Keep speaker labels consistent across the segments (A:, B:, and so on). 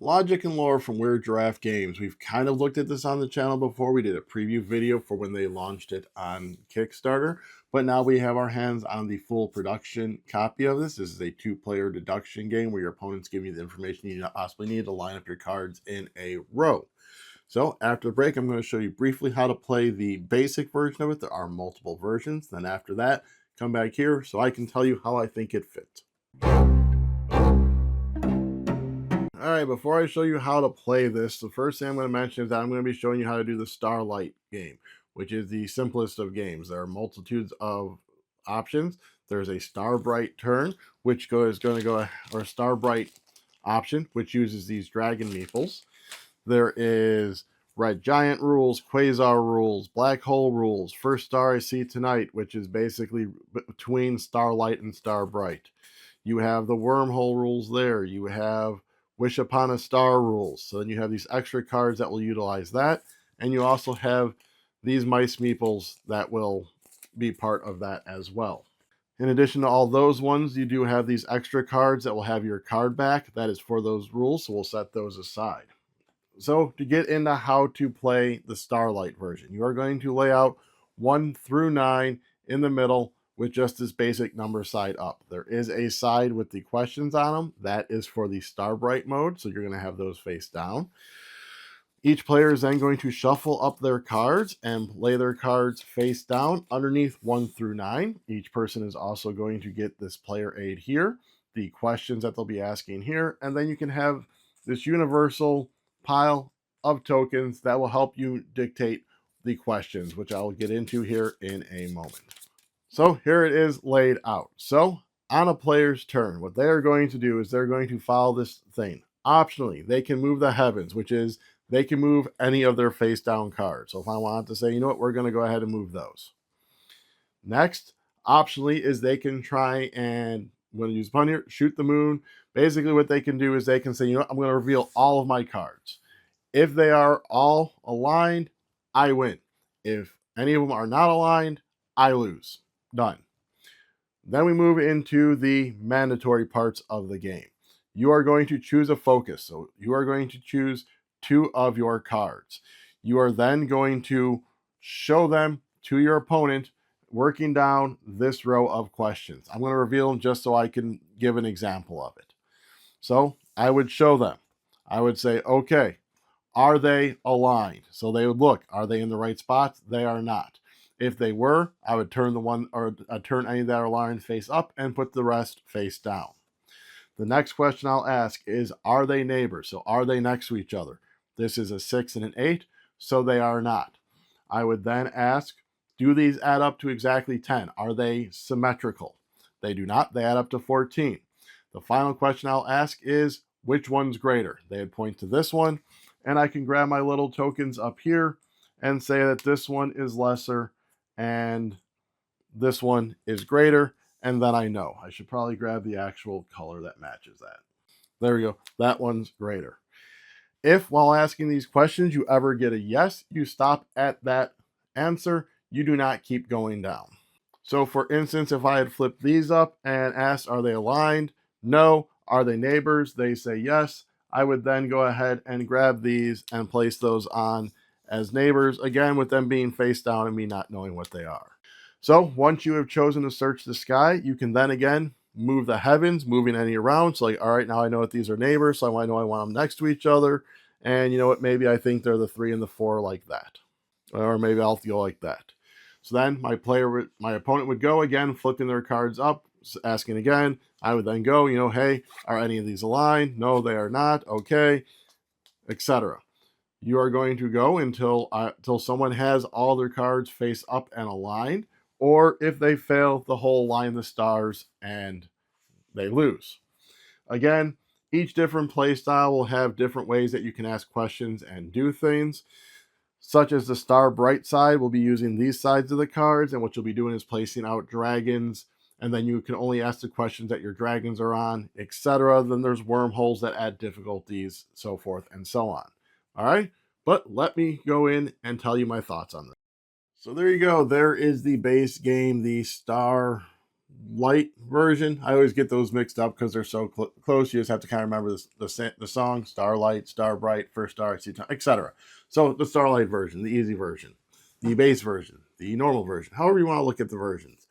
A: logic and lore from Weird Giraffe Games. We've kind of looked at this on the channel before. We did a preview video for when they launched it on Kickstarter, but now we have our hands on the full production copy of this. This is a 2-player deduction game where your opponents give you the information you possibly need to line up your cards in a row. So after the break, I'm going to show you briefly how to play the basic version of it. There are multiple versions. Then after that, come back here so I can tell you how I think it fits. All right, before I show you how to play this, the first thing I'm going to mention is that I'm going to be showing you how to do the Starlight game, which is the simplest of games. There are multitudes of options. There's a Starbright turn, which is going to go, or Starbright option, which uses these dragon meeples. There is Red Giant rules, Quasar rules, Black Hole rules, First Star I See Tonight, which is basically between Starlight and Starbright. You have the Wormhole rules there. You have Wish Upon a Star rules. So then you have these extra cards that will utilize that. And you also have these Mice Meeples that will be part of that as well. In addition to all those ones, you do have these extra cards that will have your card back. That is for those rules, so we'll set those aside. So to get into how to play the Starlight version, you are going to lay out 1 through 9 in the middle with just this basic number side up. There is a side with the questions on them. That is for the Starbright mode, so you're going to have those face down. Each player is then going to shuffle up their cards and lay their cards face down underneath 1 through 9. Each person is also going to get this player aid here, the questions that they'll be asking here, and then you can have this universal pile of tokens that will help you dictate the questions, which I'll get into here in a moment. So here it is laid out. So on a player's turn, what they are going to do is they're going to follow this thing. Optionally, they can move the heavens, which is they can move any of their face down cards. So if I want to say, you know what, we're going to go ahead and move those. Next, optionally, is they can try and, I'm going to use pun here, shoot the moon. Basically what they can do is they can say, you know what, I'm going to reveal all of my cards. If they are all aligned, I win. If any of them are not aligned, I lose. Done. Then we move into the mandatory parts of the game. You are going to choose a focus. So you are going to choose 2 of your cards. You are then going to show them to your opponent working down this row of questions. I'm going to reveal them just so I can give an example of it. So I would show them. I would say, okay, are they aligned? So they would look, are they in the right spots? They are not. If they were, I would turn turn any that are aligned face up and put the rest face down. The next question I'll ask is, are they neighbors? So are they next to each other? This is a 6 and an 8, so they are not. I would then ask, do these add up to exactly 10? Are they symmetrical? They do not. They add up to 14. The final question I'll ask is, which one's greater? They would point to this one, and I can grab my little tokens up here and say that this one is lesser and this one is greater, and then I know. I should probably grab the actual color that matches that. There we go. That one's greater. If while asking these questions you ever get a yes, you stop at that answer. You do not keep going down. So for instance, if I had flipped these up and asked, are they aligned? No. Are they neighbors? They say yes. I would then go ahead and grab these and place those on as neighbors, again with them being face down and me not knowing what they are. So once you have chosen to search the sky, you can then again move the heavens, moving any around. So like, all right, now I know that these are neighbors, so I know I want them next to each other. And you know what, maybe I think they're the 3 and the 4 like that. Or maybe I'll go like that. So then my opponent would go again, flipping their cards up, asking again. I would then go, you know, hey, are any of these aligned? No, they are not. Okay, etc. You are going to go until someone has all their cards face up and aligned, or if they fail, the whole line the stars and they lose. Again, each different play style will have different ways that you can ask questions and do things, such as the Star Bright side will be using these sides of the cards, and what you'll be doing is placing out dragons, and then you can only ask the questions that your dragons are on, etc. Then there's wormholes that add difficulties, so forth and so on. All right, but let me go in and tell you my thoughts on this. So there you go. There is the base game, the Star light version. I always get those mixed up because they're so close. You just have to kind of remember the song: Starlight, Star Bright, First Star, etc. So the Starlight version, the easy version, the base version, the normal version, however you want to look at the versions.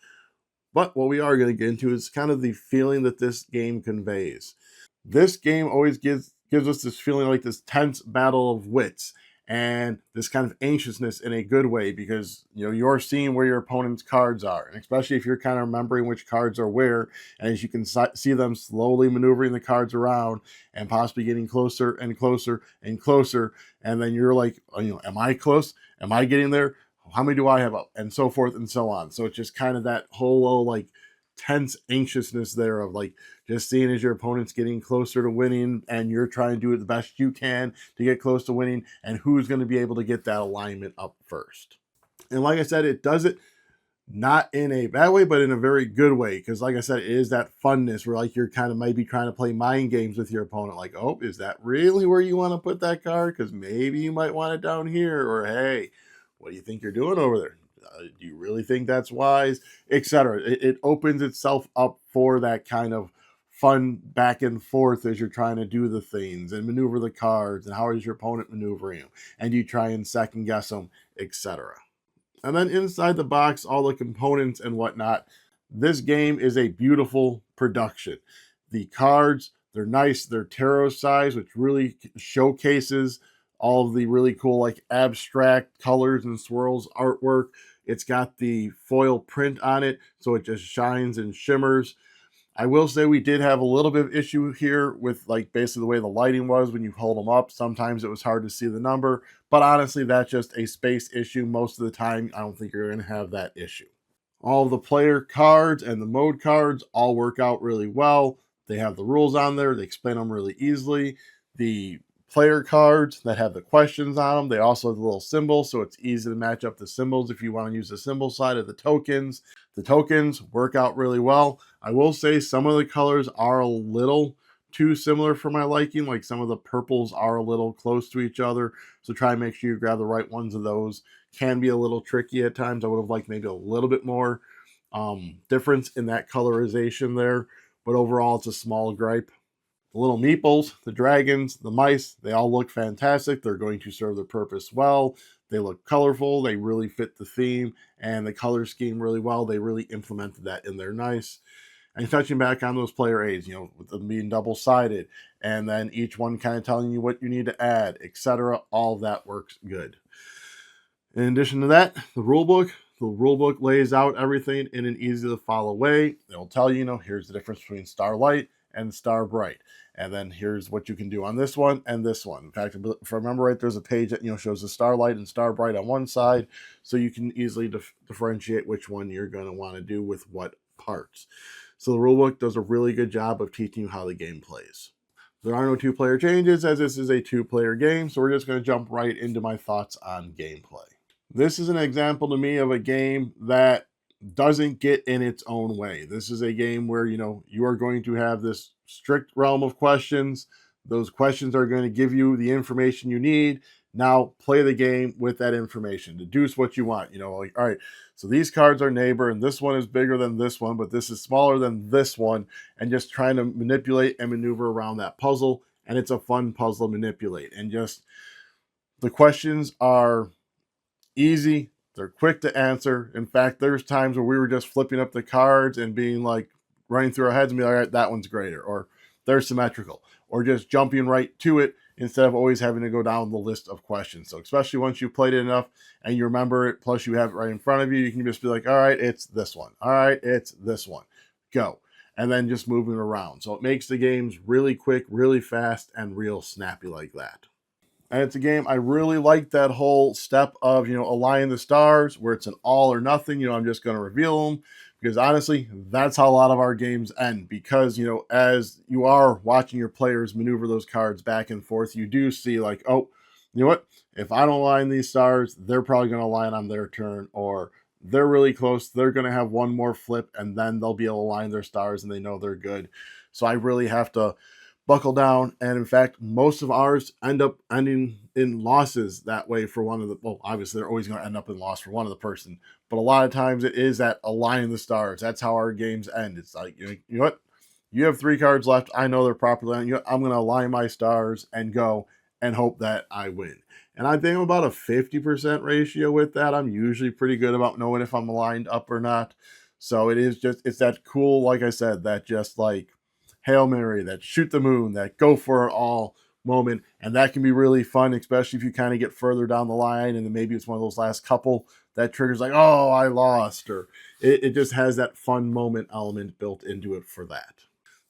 A: But what we are going to get into is kind of the feeling that this game conveys. This game always gives us this feeling like this tense battle of wits and this kind of anxiousness in a good way, because you're seeing where your opponent's cards are, and especially if you're kind of remembering which cards are where, and as you can see them slowly maneuvering the cards around and possibly getting closer and closer and closer, and then you're like, am I close? Am I getting there? How many do I have up? And so forth and so on. So it's just kind of that whole little like tense anxiousness there of like just seeing as your opponent's getting closer to winning and you're trying to do it the best you can to get close to winning, and who's going to be able to get that alignment up first. And like I said, it does it not in a bad way, but in a very good way. Because like I said, it is that funness where like you're kind of maybe trying to play mind games with your opponent. Like, oh, is that really where you want to put that card? Because maybe you might want it down here. Or, hey, what do you think you're doing over there? Do you really think that's wise? Etc. It opens itself up for that kind of fun back and forth as you're trying to do the things and maneuver the cards, and how is your opponent maneuvering them, and you try and second guess them, etc. And then inside the box, all the components and whatnot. This game is a beautiful production. The cards, they're nice. They're tarot size, which really showcases all of the really cool like abstract colors and swirls artwork. It's got the foil print on it, so it just shines and shimmers. I will say we did have a little bit of issue here with like basically the way the lighting was when you hold them up. Sometimes it was hard to see the number, but honestly, that's just a space issue. Most of the time, I don't think you're going to have that issue. All of the player cards and the mode cards all work out really well. They have the rules on there. They explain them really easily. The player cards that have the questions on them, they also have the little symbols, so it's easy to match up the symbols if you want to use the symbol side of the tokens. The tokens work out really well. I will say some of the colors are a little too similar for my liking. Like some of the purples are a little close to each other, so try and make sure you grab the right ones of those. Can be a little tricky at times. I would have liked maybe a little bit more difference in that colorization there, but overall it's a small gripe. The little meeples, the dragons, the mice, they all look fantastic. They're going to serve their purpose well. They look colorful. They really fit the theme and the color scheme really well. They really implemented that in there nice. And touching back on those player aids, with them being double-sided, and then each one kind of telling you what you need to add, etc. All of that works good. In addition to that, the rulebook lays out everything in an easy to follow way. It'll tell you, here's the difference between Starlight and Star Bright. And then here's what you can do on this one and this one. In fact, if I remember right, there's a page that shows the Starlight and Star Bright on one side, so you can easily differentiate which one you're going to want to do with what parts. So the rulebook does a really good job of teaching you how the game plays. There are no two-player changes, as this is a two-player game, so we're just going to jump right into my thoughts on gameplay. This is an example to me of a game that doesn't get in its own way. This is a game where, you are going to have this strict realm of questions. Those questions are going to give you the information you need. Now play the game with that information. Deduce what you want. Like, all right, so these cards are neighbor, and this one is bigger than this one, but this is smaller than this one, and just trying to manipulate and maneuver around that puzzle. And it's a fun puzzle to manipulate. And just the questions are easy. They're quick to answer. In fact, there's times where we were just flipping up the cards and being like running through our heads and be like, all right, that one's greater, or they're symmetrical, or just jumping right to it instead of always having to go down the list of questions. So especially once you've played it enough and you remember it, plus you have it right in front of you, you can just be like, all right, it's this one. All right, it's this one. Go. And then just moving around. So it makes the games really quick, really fast, and real snappy like that. And it's a game I really like that whole step of, aligning the stars where it's an all or nothing. I'm just going to reveal them, because honestly, that's how a lot of our games end. Because, as you are watching your players maneuver those cards back and forth, you do see like, oh, you know what? If I don't align these stars, they're probably going to align on their turn, or they're really close. They're going to have one more flip and then they'll be able to align their stars and they know they're good. So I really have to buckle down. And in fact, most of ours end up ending in losses that way for one of the, well, obviously they're always going to end up in loss for one of the person, but a lot of times it is that align the stars. That's how our games end. It's like, you know what? You have 3 cards left. I know they're properly on. You know, I'm going to align my stars and go and hope that I win. And I think I'm about a 50% ratio with that. I'm usually pretty good about knowing if I'm aligned up or not. So it is just, it's that cool, like I said, that just like Hail Mary, that shoot the moon, that go for it all moment. And that can be really fun, especially if you kind of get further down the line and then maybe it's one of those last couple that triggers like, oh, I lost, or it just has that fun moment element built into it for that.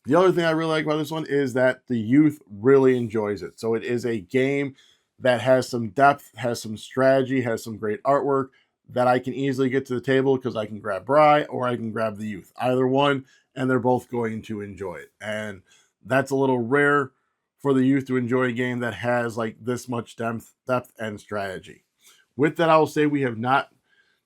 A: The other thing I really like about this one is that the youth really enjoys it. So it is a game that has some depth, has some strategy, has some great artwork that I can easily get to the table because I can grab Bry or I can grab the youth. Either one, and they're both going to enjoy it. And that's a little rare for the youth to enjoy a game that has like this much depth and strategy. With that, I will say we have not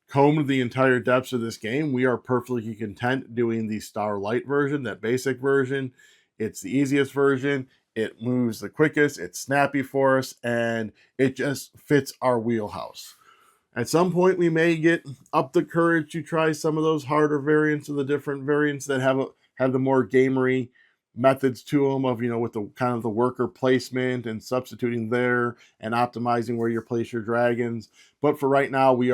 A: combed the entire depths of this game. We are perfectly content doing the Starlight version, that basic version. It's the easiest version. It moves the quickest. It's snappy for us, and it just fits our wheelhouse. At some point, we may get up the courage to try some of those harder variants of the different variants that have the more gamery methods to them of, you know, with the kind of the worker placement and substituting there and optimizing where you place your dragons. But for right now, we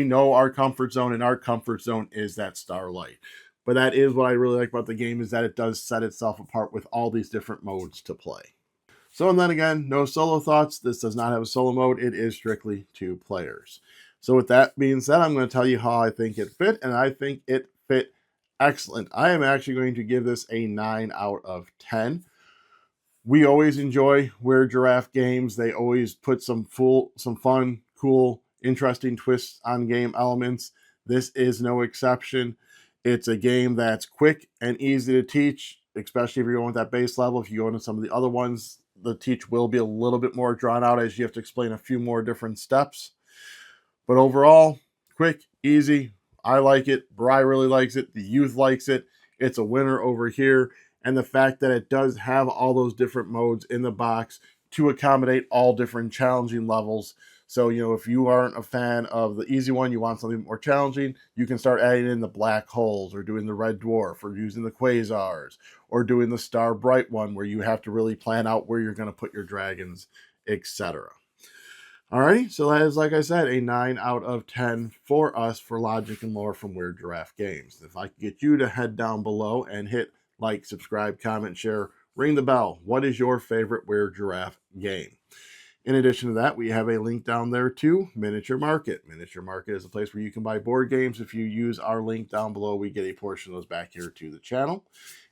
A: know our comfort zone, and our comfort zone is that Starlight. But that is what I really like about the game, is that it does set itself apart with all these different modes to play. So, and then again, no solo thoughts. This does not have a solo mode. It is strictly 2 players. So with that being said, I'm going to tell you how I think it fit, and I think it fit excellent. I am actually going to give this a 9 out of 10. We always enjoy Weird Giraffe Games. They always put some fun, cool, interesting twists on game elements. This is no exception. It's a game that's quick and easy to teach, especially if you're going with that base level. If you go into some of the other ones, the teach will be a little bit more drawn out as you have to explain a few more different steps. But overall, quick, easy. I like it. Bry really likes it. The youth likes it. It's a winner over here. And the fact that it does have all those different modes in the box to accommodate all different challenging levels. So, you know, if you aren't a fan of the easy one, you want something more challenging, you can start adding in the black holes, or doing the red dwarf, or using the quasars, or doing the star bright one where you have to really plan out where you're going to put your dragons, etc. Alrighty, so that is, like I said, a 9 out of 10 for us for Logic and Lore from Weird Giraffe Games. If I could get you to head down below and hit like, subscribe, comment, share, ring the bell. What is your favorite Weird Giraffe game? In addition to that, we have a link down there to Miniature Market. Miniature Market is a place where you can buy board games. If you use our link down below, we get a portion of those back here to the channel.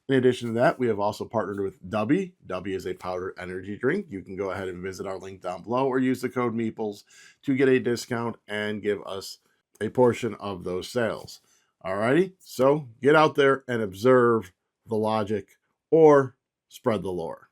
A: In addition to that, we have also partnered with Dubby. Dubby is a powdered energy drink. You can go ahead and visit our link down below, or use the code MEEPLES to get a discount and give us a portion of those sales. Alrighty, so get out there and observe the logic, or spread the lore.